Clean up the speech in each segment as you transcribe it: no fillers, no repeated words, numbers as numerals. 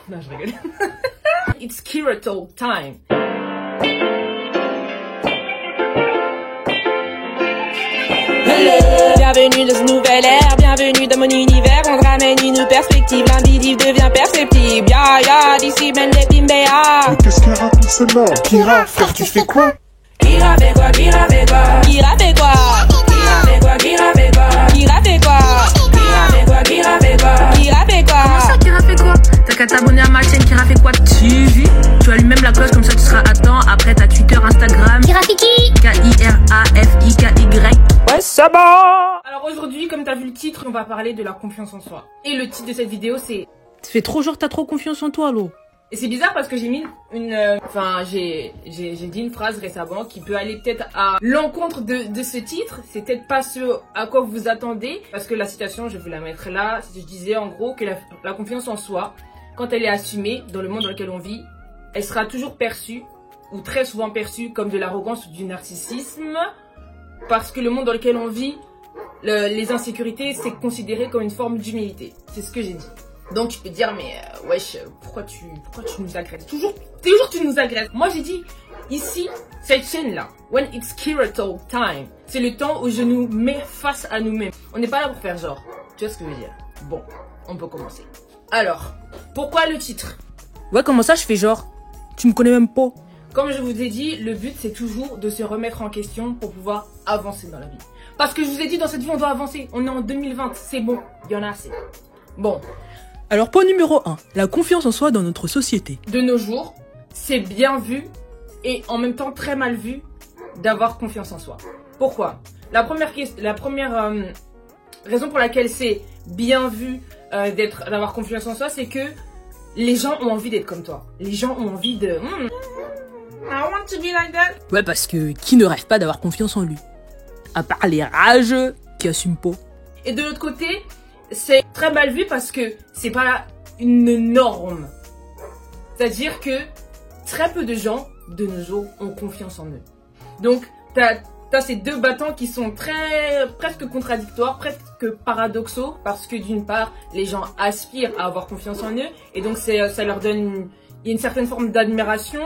Non, je rigole. It's Kirato time. Bienvenue dans une nouvelle ère, bienvenue dans mon univers. On te ramène une perspective, l'invisible devient perceptible. Ya ya, d'ici mène les bimbéas. Mais qu'est-ce qu'elle raconte celle-là? Kira, frère, tu fais quoi? Kira fait quoi? Kira fait quoi? Kira fait quoi? Kira fait quoi? Kira fait quoi? Kira fait quoi? Kira fait quoi? Kira fait quoi? Kira fait quoi? Comment ça, Kira fait quoi? T'as qu'à t'abonner à ma chaîne Kira fait quoi TV. Tu allumes même la cloche, comme ça tu seras à temps. Après t'as Twitter, Instagram. Kirafiki. K-I-R-A-F-I-K-Y. Ouais, c'est bon. Alors aujourd'hui, comme t'as vu le titre, on va parler de la confiance en soi. Et le titre de cette vidéo, c'est... Ça fait trop genre t'as trop confiance en toi, l'eau. Et c'est bizarre parce que j'ai mis j'ai dit une phrase récemment qui peut aller peut-être à l'encontre de ce titre. C'est peut-être pas ce à quoi vous attendez. Parce que la citation, je vais vous la mettre là. Je disais en gros que la confiance en soi, quand elle est assumée dans le monde dans lequel on vit, elle sera toujours perçue, ou très souvent perçue, comme de l'arrogance ou du narcissisme. Parce que le monde dans lequel on vit, les insécurités, c'est considéré comme une forme d'humilité. C'est ce que j'ai dit. Donc tu peux dire, mais wesh, pourquoi tu nous agresses? Toujours tu nous agresses. Moi j'ai dit, ici, cette chaîne-là, when it's Kirato time, c'est le temps où je nous mets face à nous-mêmes. On n'est pas là pour faire genre. Tu vois ce que je veux dire? Bon, on peut commencer. Alors, pourquoi le titre? Ouais, comment ça je fais genre? Tu me connais même pas. Comme je vous ai dit, le but c'est toujours de se remettre en question pour pouvoir avancer dans la vie. Parce que je vous ai dit, dans cette vie on doit avancer. On est en 2020, c'est bon, il y en a assez. Bon. Alors point numéro 1, la confiance en soi dans notre société. De nos jours, c'est bien vu et en même temps très mal vu d'avoir confiance en soi. Pourquoi? La première raison pour laquelle c'est bien vu d'avoir confiance en soi, c'est que les gens ont envie d'être comme toi. Les gens ont envie de... I want to be like that. Ouais, parce que qui ne rêve pas d'avoir confiance en lui? À part les rageux qui assument pas. Et de l'autre côté, c'est très mal vu parce que c'est pas une norme. C'est-à-dire que très peu de gens de nos jours ont confiance en eux. Donc, t'as ces deux battants qui sont presque contradictoires, presque paradoxaux, parce que d'une part, les gens aspirent à avoir confiance en eux, et donc ça leur donne une certaine forme d'admiration.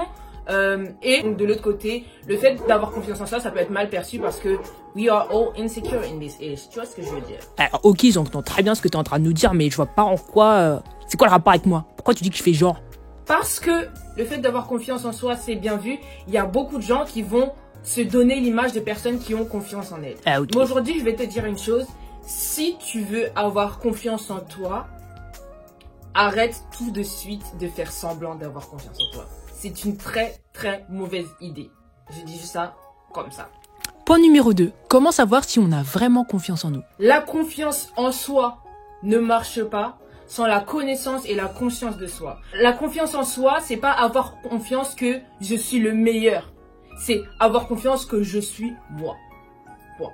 Et donc de l'autre côté, le fait d'avoir confiance en soi, ça peut être mal perçu parce que we are all insecure in this age. Tu vois ce que je veux dire? Alors ok, j'entends très bien ce que t'es en train de nous dire, mais je vois pas en quoi... C'est quoi le rapport avec moi? Pourquoi tu dis que je fais genre? Parce que le fait d'avoir confiance en soi, c'est bien vu. Il y a beaucoup de gens qui vont se donner l'image de personnes qui ont confiance en elles. Ah, okay. Mais aujourd'hui, je vais te dire une chose. Si tu veux avoir confiance en toi, arrête tout de suite de faire semblant d'avoir confiance en toi. C'est une très très mauvaise idée. Je dis juste ça comme ça. Point numéro 2. Comment savoir si on a vraiment confiance en nous? La confiance en soi ne marche pas sans la connaissance et la conscience de soi. La confiance en soi, c'est pas avoir confiance que je suis le meilleur. C'est avoir confiance que je suis moi. Bon.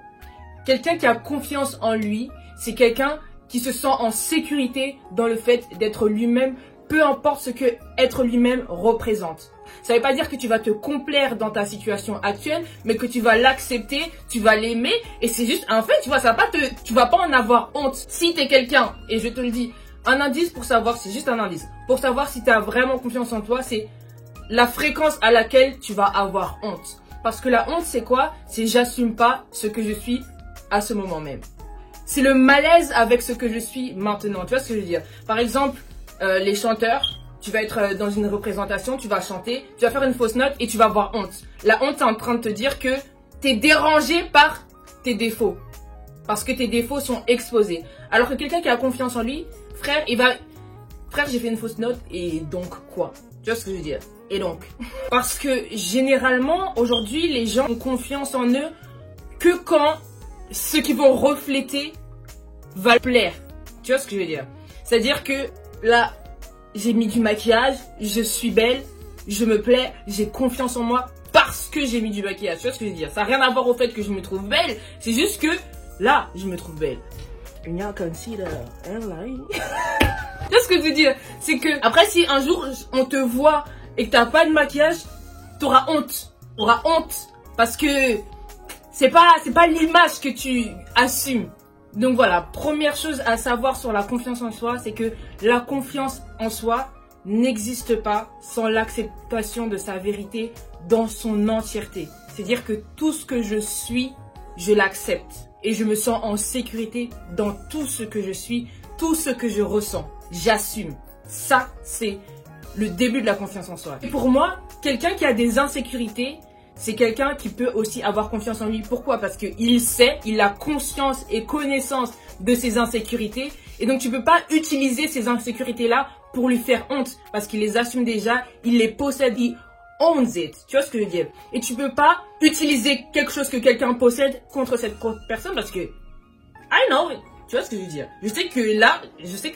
Quelqu'un qui a confiance en lui, c'est quelqu'un qui se sent en sécurité dans le fait d'être lui-même, peu importe ce que être lui-même représente. Ça veut pas dire que tu vas te complaire dans ta situation actuelle, mais que tu vas l'accepter, tu vas l'aimer, et c'est juste un fait, tu vois, tu vas pas en avoir honte. Si t'es quelqu'un, et je te le dis, un indice pour savoir, c'est juste un indice, pour savoir si tu as vraiment confiance en toi, c'est la fréquence à laquelle tu vas avoir honte. Parce que la honte, c'est quoi? C'est j'assume pas ce que je suis à ce moment même. C'est le malaise avec ce que je suis maintenant, tu vois ce que je veux dire? Par exemple, les chanteurs, tu vas être dans une représentation, tu vas chanter, tu vas faire une fausse note et tu vas avoir honte. La honte est en train de te dire que t'es dérangé par tes défauts. Parce que tes défauts sont exposés. Alors que quelqu'un qui a confiance en lui, frère, frère, j'ai fait une fausse note et donc quoi? Tu vois ce que je veux dire? Et donc? Parce que généralement, aujourd'hui, les gens ont confiance en eux que quand ce qu'ils vont refléter va plaire. Tu vois ce que je veux dire? C'est-à-dire que là, j'ai mis du maquillage, je suis belle, je me plais, j'ai confiance en moi parce que j'ai mis du maquillage. Tu vois ce que je veux dire? Ça n'a rien à voir au fait que je me trouve belle, c'est juste que là, je me trouve belle. And y'all consider airline. Tu vois ce que je veux dire? C'est que après, si un jour on te voit et que t'as pas de maquillage, t'auras honte. T'auras honte parce que c'est pas l'image que tu assumes. Donc voilà, première chose à savoir sur la confiance en soi, c'est que la confiance en soi n'existe pas sans l'acceptation de sa vérité dans son entièreté. C'est-à-dire que tout ce que je suis, je l'accepte. Et je me sens en sécurité dans tout ce que je suis, tout ce que je ressens. J'assume. Ça, c'est le début de la confiance en soi. Et pour moi, quelqu'un qui a des insécurités, c'est quelqu'un qui peut aussi avoir confiance en lui. Pourquoi? Parce qu'il sait, il a conscience et connaissance de ses insécurités. Et donc, tu peux pas utiliser ces insécurités-là pour lui faire honte. Parce qu'il les assume déjà, il les possède, il owns it. Tu vois ce que je veux dire? Et tu peux pas utiliser quelque chose que quelqu'un possède contre cette personne parce que I know it. Tu vois ce que je veux dire? Je sais que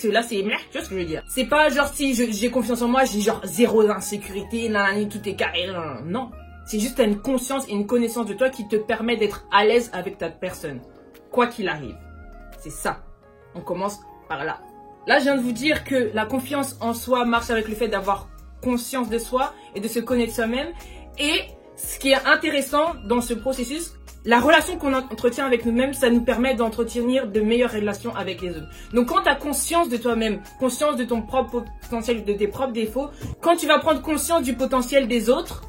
là c'est merde, tu vois ce que je veux dire? C'est pas genre si j'ai confiance en moi, j'ai genre zéro insécurité, nanani, tout est carré, non. C'est juste une conscience et une connaissance de toi qui te permet d'être à l'aise avec ta personne. Quoi qu'il arrive. C'est ça. On commence par là. Là, je viens de vous dire que la confiance en soi marche avec le fait d'avoir conscience de soi et de se connaître soi-même. Et ce qui est intéressant dans ce processus, la relation qu'on entretient avec nous-mêmes, ça nous permet d'entretenir de meilleures relations avec les autres. Donc quand tu as conscience de toi-même, conscience de ton propre potentiel, de tes propres défauts, quand tu vas prendre conscience du potentiel des autres,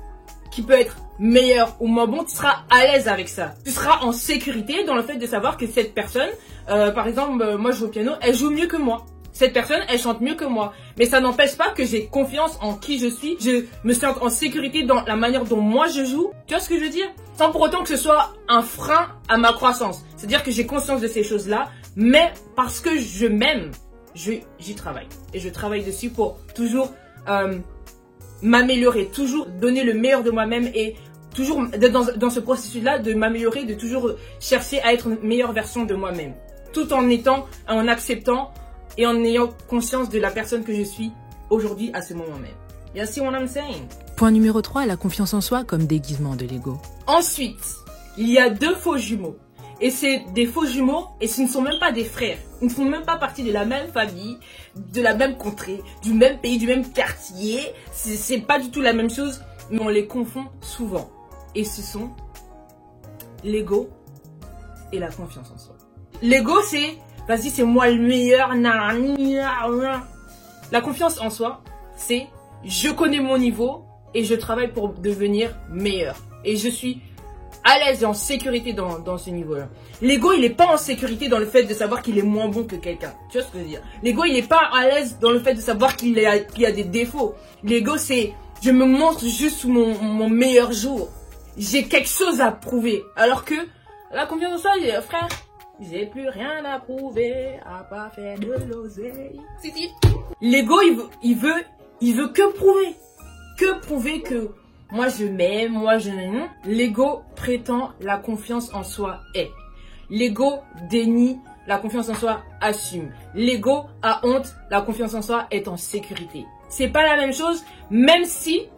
qui peut être meilleur ou moins bon, tu seras à l'aise avec ça. Tu seras en sécurité dans le fait de savoir que cette personne, par exemple, moi je joue au piano, elle joue mieux que moi. Cette personne, elle chante mieux que moi. Mais ça n'empêche pas que j'ai confiance en qui je suis. Je me sens en sécurité dans la manière dont moi je joue. Tu vois ce que je veux dire? Sans pour autant que ce soit un frein à ma croissance. C'est-à-dire que j'ai conscience de ces choses-là. Mais parce que je m'aime, j'y travaille. Et je travaille dessus pour toujours m'améliorer. Toujours donner le meilleur de moi-même. Et toujours dans ce processus-là de m'améliorer. De toujours chercher à être une meilleure version de moi-même. Tout en acceptant et en ayant conscience de la personne que je suis aujourd'hui à ce moment même. You see what I'm saying? Point numéro 3, la confiance en soi comme déguisement de l'ego. Ensuite, il y a 2 faux jumeaux. Et c'est des faux jumeaux et ce ne sont même pas des frères. Ils ne font même pas partie de la même famille, de la même contrée, du même pays, du même quartier. C'est pas du tout la même chose, mais on les confond souvent. Et ce sont l'ego et la confiance en soi. L'ego, c'est... Vas-y, c'est moi le meilleur. La confiance en soi, c'est je connais mon niveau et je travaille pour devenir meilleur. Et je suis à l'aise et en sécurité dans ce niveau-là. L'ego, il n'est pas en sécurité dans le fait de savoir qu'il est moins bon que quelqu'un. Tu vois ce que je veux dire? L'ego, il n'est pas à l'aise dans le fait de savoir qu'il y a des défauts. L'ego, c'est je me montre juste mon meilleur jour. J'ai quelque chose à prouver. Alors que la confiance en soi, frère, j'ai plus rien à prouver à pas faire de l'oseille. L'ego, il veut que prouver. Que prouver que moi je m'aime, moi je n'aime. L'ego prétend, la confiance en soi est. L'ego dénie, la confiance en soi assume. L'ego a honte, la confiance en soi est en sécurité. C'est pas la même chose, même si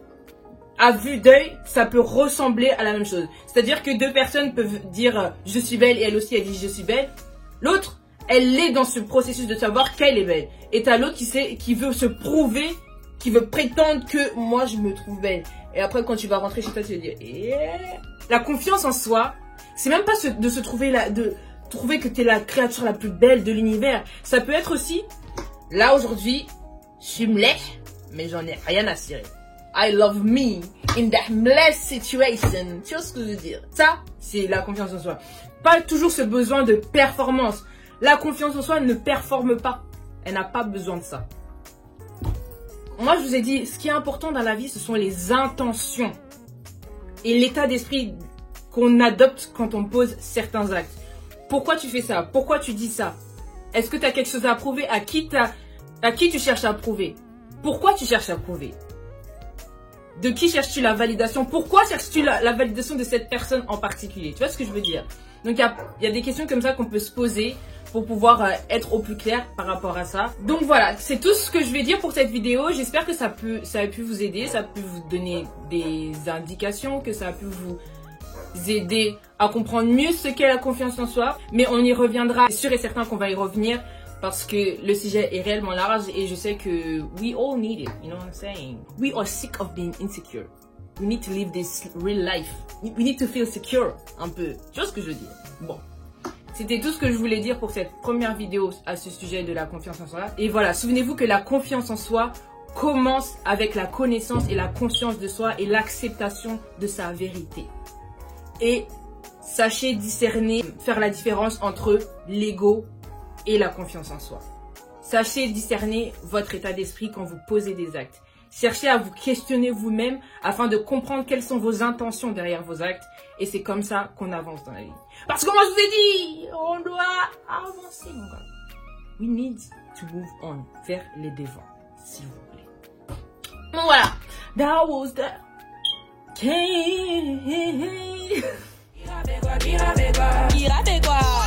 à vue d'œil, ça peut ressembler à la même chose. C'est-à-dire que 2 personnes peuvent dire je suis belle et elle aussi elle dit je suis belle. L'autre, elle est dans ce processus de savoir qu'elle est belle. Et t'as l'autre qui veut se prouver, qui veut prétendre que moi je me trouve belle. Et après quand tu vas rentrer chez toi, tu vas dire La confiance en soi, c'est même pas de se trouver là, de trouver que t'es la créature la plus belle de l'univers. Ça peut être aussi, là aujourd'hui, je suis mlech, mais j'en ai rien à cirer. I love me in that blessed situation. Tu vois ce que je veux dire? Ça, c'est la confiance en soi. Pas toujours ce besoin de performance. La confiance en soi ne performe pas. Elle n'a pas besoin de ça. Moi, je vous ai dit, ce qui est important dans la vie, ce sont les intentions. Et l'état d'esprit qu'on adopte quand on pose certains actes. Pourquoi tu fais ça? Pourquoi tu dis ça? Est-ce que tu as quelque chose à prouver? À qui tu cherches à prouver? Pourquoi tu cherches à prouver? De qui cherches-tu la validation? Pourquoi cherches-tu la validation de cette personne en particulier? Tu vois ce que je veux dire? Donc il y a des questions comme ça qu'on peut se poser pour pouvoir être au plus clair par rapport à ça. Donc voilà, c'est tout ce que je vais dire pour cette vidéo. J'espère que ça a pu vous aider, ça a pu vous donner des indications, que ça a pu vous aider à comprendre mieux ce qu'est la confiance en soi. Mais on y reviendra, c'est sûr et certain qu'on va y revenir. Parce que le sujet est réellement large et je sais que we all need it, you know what I'm saying? We are sick of being insecure. We need to live this real life. We need to feel secure, un peu. Tu vois ce que je veux dire? Bon. C'était tout ce que je voulais dire pour cette première vidéo à ce sujet de la confiance en soi. Et voilà, souvenez-vous que la confiance en soi commence avec la connaissance et la conscience de soi et l'acceptation de sa vérité. Et sachez discerner, faire la différence entre l'ego et la confiance en soi. Sachez discerner votre état d'esprit quand vous posez des actes. Cherchez à vous questionner vous-même afin de comprendre quelles sont vos intentions derrière vos actes. Et c'est comme ça qu'on avance dans la vie. Parce que moi je vous ai dit, on doit avancer mon gars. We need to move on vers les devants, s'il vous plaît. Bon voilà, that was the game. Qui fait quoi?